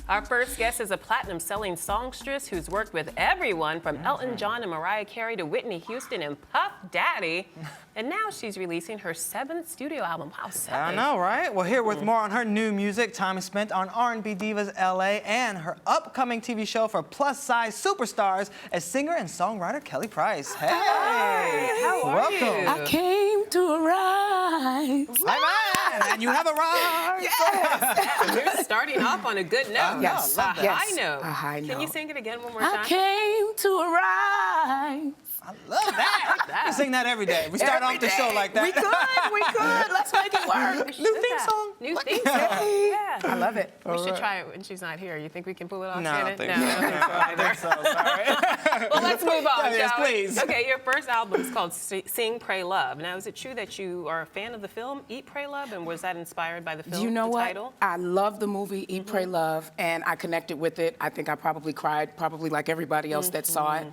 Our first guest is a platinum-selling songstress who's worked with everyone from Elton John and Mariah Carey to Whitney Houston and Puff Daddy. And now she's releasing her 7th studio album. Wow, 7. I know, right? Well, here with more on her new music, time spent on R&B Divas LA, and her upcoming TV show for plus-size superstars as singer and songwriter Kelly Price. Hey! Hi, how are Welcome. you? I came to arise. Amen! And you have arrived! Yes. You're starting off on a good note. Yes. A Yes. high note. A high Can you note. sing it again one more I time? came to arise. I love that! We sing that every day. We start Every off the day. show like that. We could. Let's make it work. New theme song. New theme song. Yeah. I love it. We should try it when she's not here. You think we can pull it off, No, I Shannon? don't think No, I don't think so. so. Sorry. Well, let's move on, Yes, shall we? please. Okay, your first album is called Sing, Pray, Love. Now, is it true that you are a fan of the film Eat, Pray, Love? And was that inspired by the film, Do you know the what? title? I love the movie Eat, Pray, Love, and I connected with it. I think I probably cried, probably like everybody else that saw it.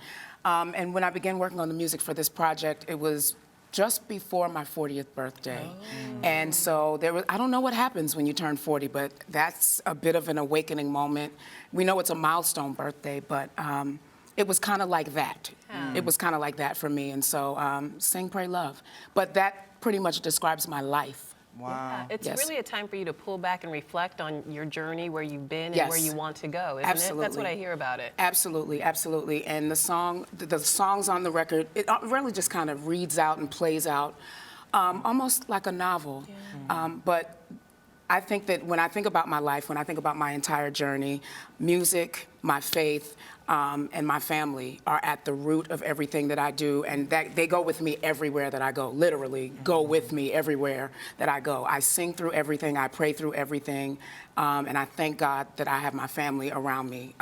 And when I began working on the music for this project, it was just before my 40th birthday. And so there was, I don't know what happens when you turn 40, but that's a bit of an awakening moment. We know it's a milestone birthday, but it was kind of like that. It was kind of like that for me. And so Sing, Pray, Love. But that pretty much describes my life. Wow. It's Yes. really a time for you to pull back and reflect on your journey, where you've been and Yes. where you want to go, isn't it? That's what Absolutely. I hear about it. Absolutely, absolutely. And the songs on the record, it really just kind of reads out and plays out, almost like a novel. But I think that when I think about my life, when I think about my entire journey, music, my faith, and my family are at the root of everything that I do, and that they go with me everywhere that I go, literally go with me everywhere that I go. I sing through everything, I pray through everything, and I thank God that I have my family around me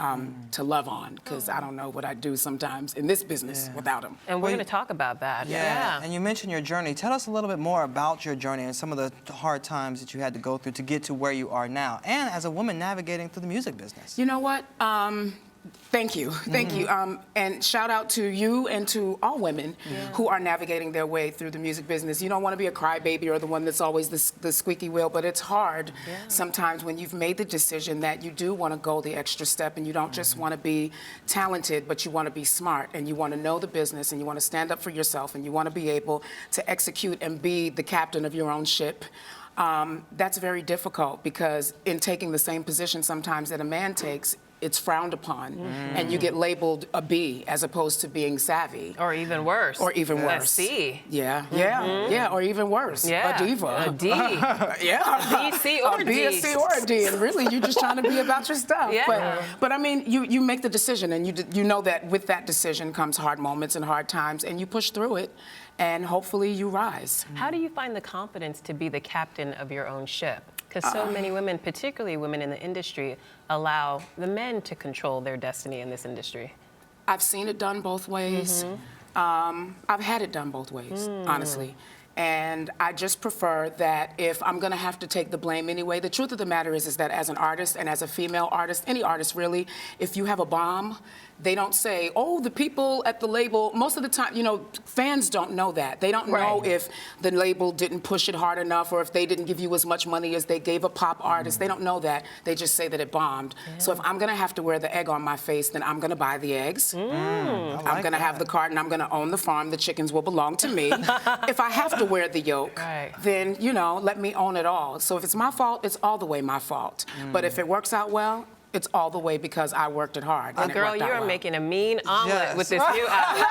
to love on, because I don't know what I'd do sometimes in this business without them. And we're going to talk about that. Yeah. And you mentioned your journey. Tell us a little bit more about your journey and some of the hard times that you had to go through to get to where you are now, and as a woman navigating through the music business. You know what? Thank you. Thank you. And shout out to you and to all women who are navigating their way through the music business. You don't want to be a crybaby or the one that's always the squeaky wheel, but it's hard sometimes when you've made the decision that you do want to go the extra step, and you don't just want to be talented, but you want to be smart, and you want to know the business, and you want to stand up for yourself, and you want to be able to execute and be the captain of your own ship. That's very difficult, because in taking the same position sometimes that a man takes, it's frowned upon, and you get labeled a B as opposed to being savvy. Or even worse. Or even worse. A C. Yeah, or even worse. Yeah. A diva. A D. Yeah. A B, C, or a D. B, a C, or a D, and really you're just trying to be about your stuff. Yeah. But I mean, you make the decision, and you know that with that decision comes hard moments and hard times, and you push through it, and hopefully you rise. How do you find the confidence to be the captain of your own ship? Because so many women, particularly women in the industry, allow the men to control their destiny in this industry. I've seen it done both ways. I've had it done both ways, honestly. And I just prefer that if I'm gonna have to take the blame anyway, the truth of the matter is that as an artist and as a female artist, any artist really, if you have a bomb, they don't say, oh, the people at the label, most of the time, you know, fans don't know that. They don't know if the label didn't push it hard enough, or if they didn't give you as much money as they gave a pop artist. They don't know that. They just say that it bombed. So if I'm gonna have to wear the egg on my face, then I'm gonna buy the eggs. I'm gonna have the cart, and I'm gonna own the farm. The chickens will belong to me. If I have to wear the yoke, then, you know, let me own it all. So if it's my fault, it's all the way my fault. But if it works out well, it's all the way because I worked it hard. Well, girl, you are making a mean omelet with this new album.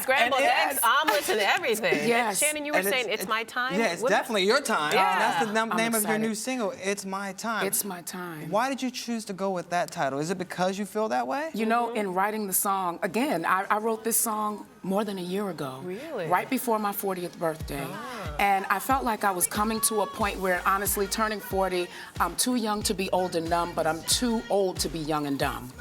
Scrambled eggs, omelets, and everything. Yes. Shannon, you were saying it's my time? Yeah, it's definitely your time. Yeah. That's the name of your excited. new single, It's My Time. It's my time. Why did you choose to go with that title? Is it because you feel that way? You know, in writing the song, again, I wrote this song more than a year ago. Really? Right before my 40th birthday. And I felt like I was coming to a point where, honestly, turning 40, I'm too young to be old and numb, but I'm too old to be young and dumb.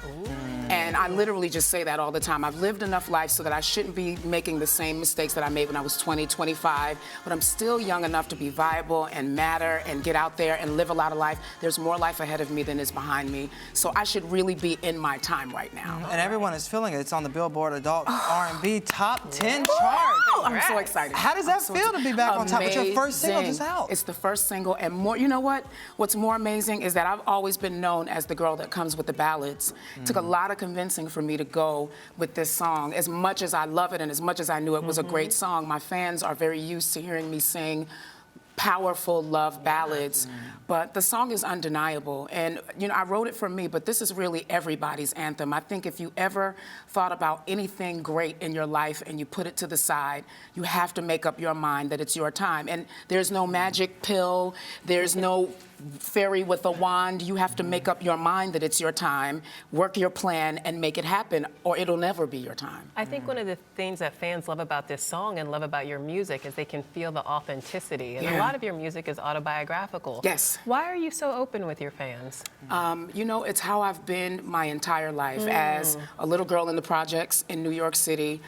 And I literally just say that all the time. I've lived enough life so that I shouldn't be making the same mistakes that I made when I was 20, 25, but I'm still young enough to be viable and matter and get out there and live a lot of life. There's more life ahead of me than is behind me. So I should really be in my time right now. And everyone is feeling it. It's on the Billboard Adult R&B Top 10 chart. I'm so excited. How does that feel to be back on top? It's your first single just Amazing. out. It's the first single, and more. You know what? What's more amazing is that I've always been known as the girl that comes with the ballads. It took a lot of convincing for me to go with this song. As much as I love it, and as much as I knew it was a great song, my fans are very used to hearing me sing powerful love ballads, but the song is undeniable. And you know, I wrote it for me, but this is really everybody's anthem. I think if you ever thought about anything great in your life and you put it to the side, you have to make up your mind that it's your time. And there's no magic pill, there's no fairy with a wand. You have to make up your mind that it's your time, work your plan, and make it happen, or it'll never be your time. I think one of the things that fans love about this song and love about your music is they can feel the authenticity. And a lot of your music is autobiographical. Yes. Why are you so open with your fans? You know, it's how I've been my entire life. As a little girl in the projects in New York City,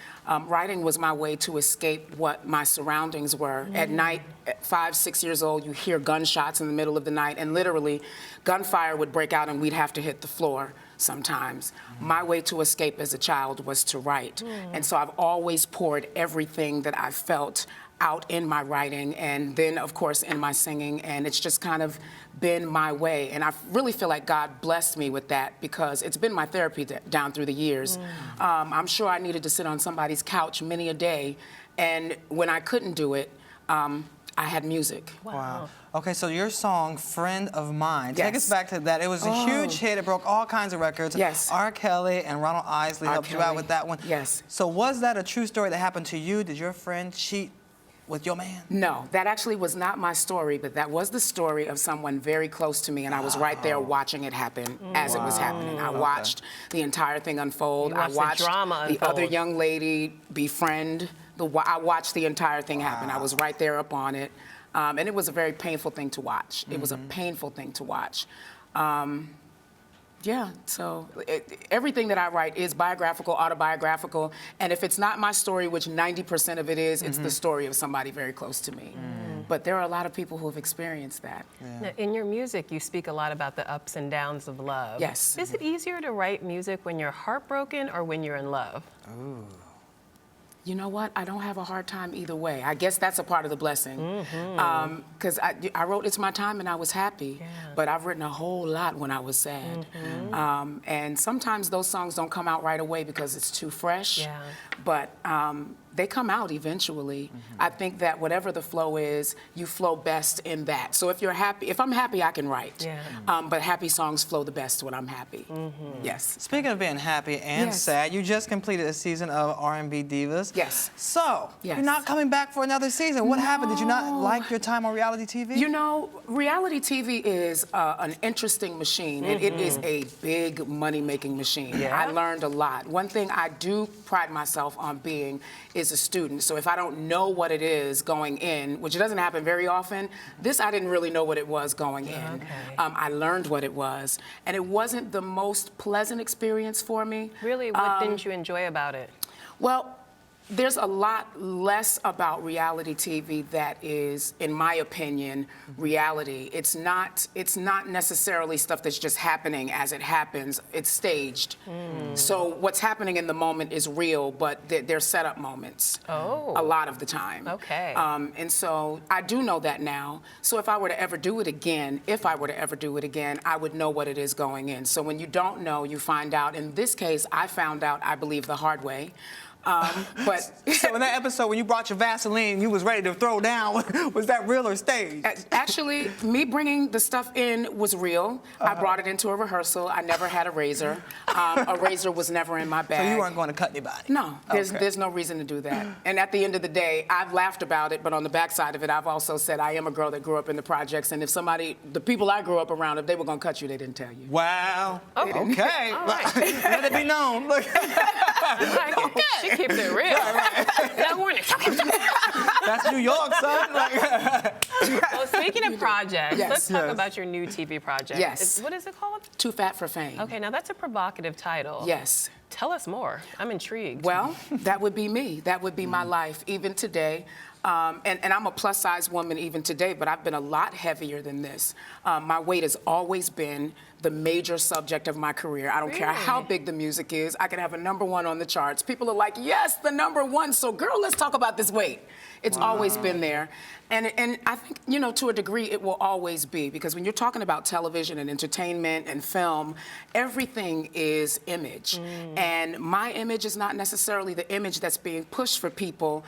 writing was my way to escape what my surroundings were. At night, at 5, 6 years old, you hear gunshots in the middle of the night, and literally gunfire would break out and we'd have to hit the floor sometimes. My way to escape as a child was to write. And so I've always poured everything that I felt out in my writing, and then of course in my singing, and it's just kind of been my way. And I really feel like God blessed me with that, because it's been my therapy down through the years. I'm sure I needed to sit on somebody's couch many a day, and when I couldn't do it, I had music. Wow. Okay, so your song, Friend of Mine, take Yes. us back to that. It was a huge hit. It broke all kinds of records. Yes. R. Kelly and Ronald Isley helped you out Kelly. with that one. Yes. So was that a true story that happened to you? Did your friend cheat with your man? No, that actually was not my story, but that was the story of someone very close to me, and I was right there watching it happen as it was happening. I watched the entire thing unfold. You I watched the watched drama the unfold. other young lady befriend. I watched the entire thing happen. I was right there up on it. And it was a very painful thing to watch. It was a painful thing to watch. Yeah, so everything that I write is biographical, autobiographical, and if it's not my story, which 90% of it is, it's the story of somebody very close to me. But there are a lot of people who have experienced that. Now, in your music, you speak a lot about the ups and downs of love. Yes. Is it easier to write music when you're heartbroken or when you're in love? You know what? I don't have a hard time either way. I guess that's a part of the blessing. Because I wrote It's My Time and I was happy, but I've written a whole lot when I was sad. And sometimes those songs don't come out right away because it's too fresh. Yeah. But they come out eventually. I think that whatever the flow is, you flow best in that. So if you're happy, if I'm happy, I can write. Yeah. But happy songs flow the best when I'm happy. Yes. Speaking of being happy and Yes. sad, you just completed a season of R&B Divas. Yes. So, Yes. you're not coming back for another season. What happened? Did you not like your time on reality TV? You know, reality TV is an interesting machine, and it is a big money-making machine. Yeah. I learned a lot. One thing I do pride myself on being is a student. So if I don't know what it is going in, which doesn't happen very often, this I didn't really know what it was going in. Okay. I learned what it was, and it wasn't the most pleasant experience for me. Really, what didn't you enjoy about it? Well, there's a lot less about reality TV that is, in my opinion, reality. It's not necessarily stuff that's just happening as it happens. It's staged. So what's happening in the moment is real, but they're setup moments. Oh. A lot of the time. Okay. And so I do know that now. So if I were to ever do it again, I would know what it is going in. So when you don't know, you find out. In this case, I found out, I believe, the hard way. But So in that episode, when you brought your Vaseline, you was ready to throw down, was that real or staged? actually, me bringing the stuff in was real. I brought it into a rehearsal. I never had a razor. A razor was never in my bag. So you weren't going to cut anybody? No, Okay. there's no reason to do that. And at the end of the day, I've laughed about it, but on the backside of it, I've also said I am a girl that grew up in the projects, and if the people I grew up around, if they were going to cut you, they didn't tell you. Wow. Okay. All right. Let it be known. Look. Like, she keeps it real. No warning. That's New York, son. Like, Well, speaking of projects, Yes. let's talk Yes. about your new TV project. Yes. What is it called? Too Fat for Fame. Okay, now that's a provocative title. Yes. Tell us more. I'm intrigued. Well, that would be me. That would be my life, even today. And I'm a plus size woman even today, but I've been a lot heavier than this. My weight has always been the major subject of my career. I don't care how Really? big the music is. I can have a #1 on the charts. People are like, yes, the #1. So girl, let's talk about this weight. It's always been there. And I think, you know, to a degree, it will always be, because when you're talking about television and entertainment and film, everything is image. And my image is not necessarily the image that's being pushed for people,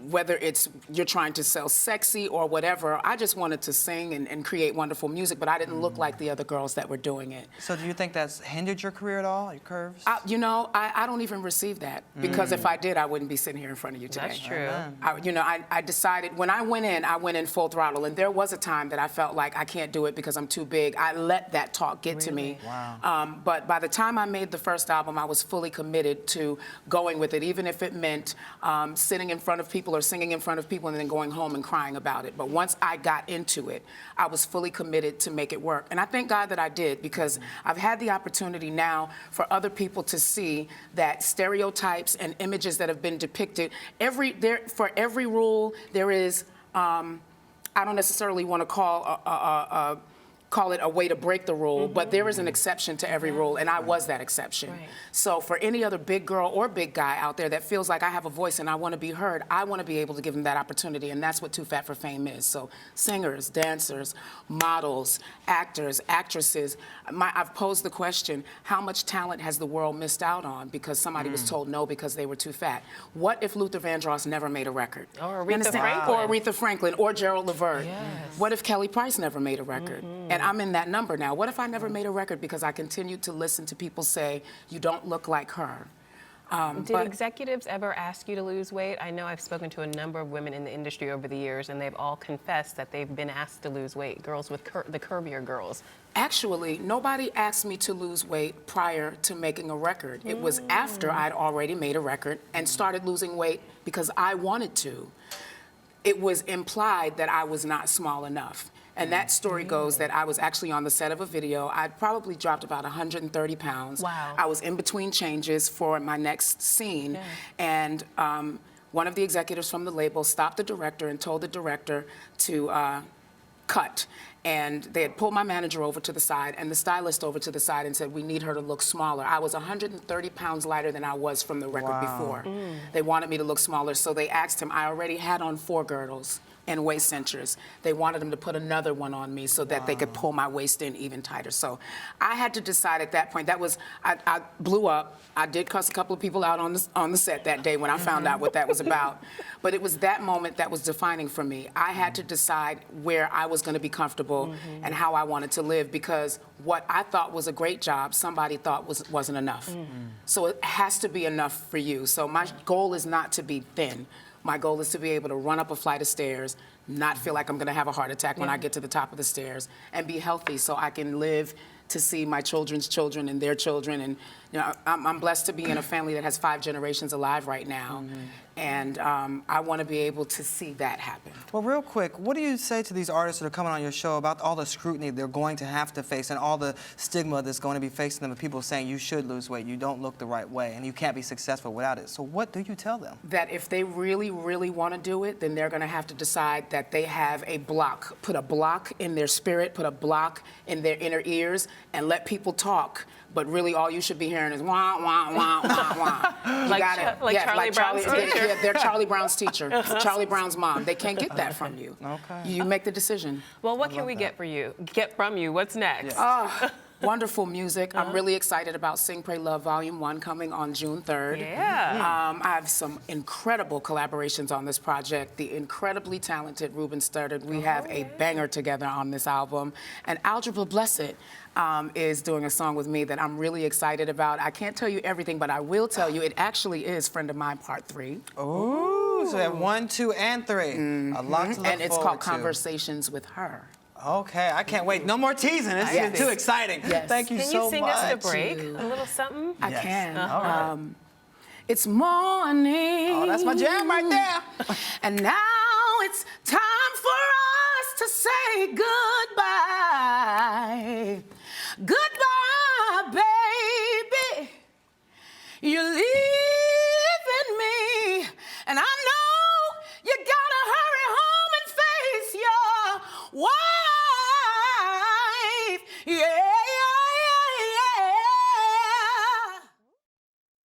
whether it's you're trying to sell sexy or whatever. I just wanted to sing and create wonderful music, but I didn't look like the other girls that were doing it. So do you think that's hindered your career at all, your curves? You know, I don't even receive that, because if I did, I wouldn't be sitting here in front of you today. That's true. I decided, when I went in full throttle, and there was a time that I felt like I can't do it because I'm too big. I let that talk get to me. Wow. But by the time I made the first album, I was fully committed to going with it, even if it meant sitting in front of people or singing in front of people and then going home and crying about it. But once I got into it, I was fully committed to make it work. And I thank God that I did, because I've had the opportunity now for other people to see that stereotypes and images that have been depicted, for every rule, there is, I don't necessarily want to call it a way to break the rule, but there is an exception to every rule, and I was that exception. Right. So for any other big girl or big guy out there that feels like I have a voice and I want to be heard, I want to be able to give them that opportunity, and that's what Too Fat for Fame is. So singers, dancers, models, actors, actresses. I've posed the question, how much talent has the world missed out on because somebody was told no because they were too fat? What if Luther Vandross never made a record? Or You Aretha understand? Franklin. Or Aretha Franklin, or Gerald Levert. Yes. What if Kelly Price never made a record? And I'm in that number now. What if I never made a record because I continued to listen to people say, you don't look like her? Did executives ever ask you to lose weight? I know I've spoken to a number of women in the industry over the years, and they've all confessed that they've been asked to lose weight, girls with the curvier girls. Actually, nobody asked me to lose weight prior to making a record. It was after I'd already made a record and started losing weight because I wanted to. It was implied that I was not small enough. And that story goes that I was actually on the set of a video. I'd probably dropped about 130 pounds. Wow. I was in between changes for my next scene. Yeah. And one of the executives from the label stopped the director and told the director to cut. And they had pulled my manager over to the side and the stylist over to the side and said, we need her to look smaller. I was 130 pounds lighter than I was from the record before. They wanted me to look smaller, so they asked him. I already had on 4 girdles and waist cinchers. They wanted him to put another one on me so that they could pull my waist in even tighter. So I had to decide at that point. That was, I blew up. I did cuss a couple of people out on the set that day when I found out what that was about. But it was that moment that was defining for me. I had to decide where I was going to be comfortable and how I wanted to live, because what I thought was a great job, somebody thought wasn't enough. So it has to be enough for you. So my goal is not to be thin. My goal is to be able to run up a flight of stairs, not feel like I'm going to have a heart attack when I get to the top of the stairs, and be healthy so I can live to see my children's children and their children. And you know, I'm blessed to be in a family that has 5 generations alive right now. And I want to be able to see that happen. Well, real quick, what do you say to these artists that are coming on your show about all the scrutiny they're going to have to face and all the stigma that's going to be facing them, and people saying you should lose weight, you don't look the right way, and you can't be successful without it? So what do you tell them? That if they really, really want to do it, then they're going to have to decide that they have a block. Put a block in their spirit, put a block in their inner ears, and let people talk. But really, all you should be hearing is wah, wah, wah, wah, wah. Like Charlie Brown's teacher. Yeah, they're Charlie Brown's teacher, Charlie Brown's mom. They can't get that from you. Okay. You make the decision. Well, what can we get from you? What's next? Wonderful music. I'm really excited about Sing, Pray, Love Volume 1 coming on June 3rd. Yeah. I have some incredible collaborations on this project. The incredibly talented Ruben Studdard. We have a banger together on this album. And Algebra Blessed is doing a song with me that I'm really excited about. I can't tell you everything, but I will tell you it actually is Friend of Mine Part 3. Ooh, so we have 1, 2, and 3. A lot to look And it's called forward to. Conversations with Her. Okay, I can't wait. No more teasing. This Yes. is too exciting. Yes. Thank you Can so you sing much. us the break? A little something? I Yes. can. All right. It's morning. Oh, that's my jam right there. And now it's time for say goodbye. Goodbye, baby. You're leaving me, and I'm